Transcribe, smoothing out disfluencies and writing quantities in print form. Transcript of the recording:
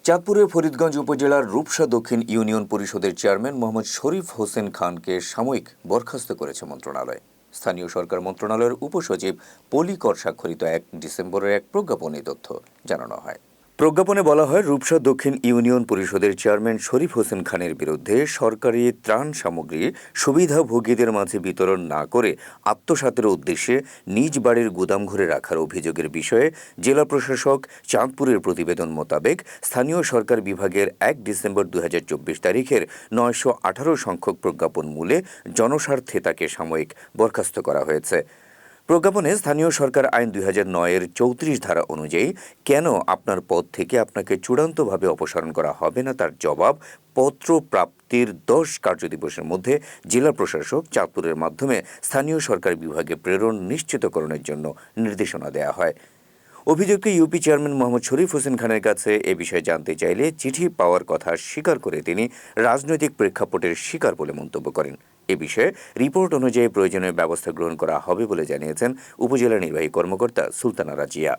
চাঁদপুরের ফরিদগঞ্জ উপজেলার রূপসা দক্ষিণ ইউনিয়ন পরিষদের চেয়ারম্যান মোহাম্মদ শরীফ হোসেন খানকে সাময়িক বরখাস্ত করেছে মন্ত্রণালয়। স্থানীয় সরকার মন্ত্রণালয়ের উপসচিব পলি কর স্বাক্ষরিত 1 ডিসেম্বরের এক প্রজ্ঞাপনে তথ্য জানানো হয়। প্রজ্ঞাপনে বলা হয়, রূপসা দক্ষিণ ইউনিয়ন পরিষদের চেয়ারম্যান শরীফ হোসেন খানের বিরুদ্ধে সরকারি ত্রাণ সামগ্রী সুবিধাভোগীদের মাঝে বিতরণ না করে আত্মসাতের উদ্দেশ্যে নিজ বাড়ির গুদামঘরে রাখার অভিযোগের বিষয়ে জেলা প্রশাসক চাঁদপুরের প্রতিবেদন মোতাবেক স্থানীয় সরকার বিভাগের 1 ডিসেম্বর 2024 তারিখের 918 সংখ্যক প্রজ্ঞাপন মূলে জনস্বার্থে তাকে সাময়িক বরখাস্ত করা হয়েছে। প্রজ্ঞাপনে স্থানীয় সরকার আইন 2009-এর 34 ধারা অনুযায়ী কেন আপনার পদ থেকে আপনাকে চূড়ান্তভাবে অপসারণ করা হবে না তার জবাব পত্র প্রাপ্তির 10 কার্যদিবসের মধ্যে জেলা প্রশাসক চাঁদপুরের মাধ্যমে স্থানীয় সরকার বিভাগে প্রেরণ নিশ্চিতকরণের জন্য নির্দেশনা দেওয়া হয়। অভিযোগকে ইউপি চেয়ারম্যান মোহাম্মদ শরীফ হোসেন খানের কাছে এ বিষয়ে জানতে চাইলে চিঠি পাওয়ার কথা স্বীকার করে তিনি রাজনৈতিক প্রেক্ষাপটের শিকার বলে মন্তব্য করেন। এ বিষয়ে রিপোর্ট অনুযায়ী প্রয়োজনীয় ব্যবস্থা গ্রহণ করা হবে বলে জানিয়েছেন উপজেলা নির্বাহী কর্মকর্তা সুলতানা রাজিয়া।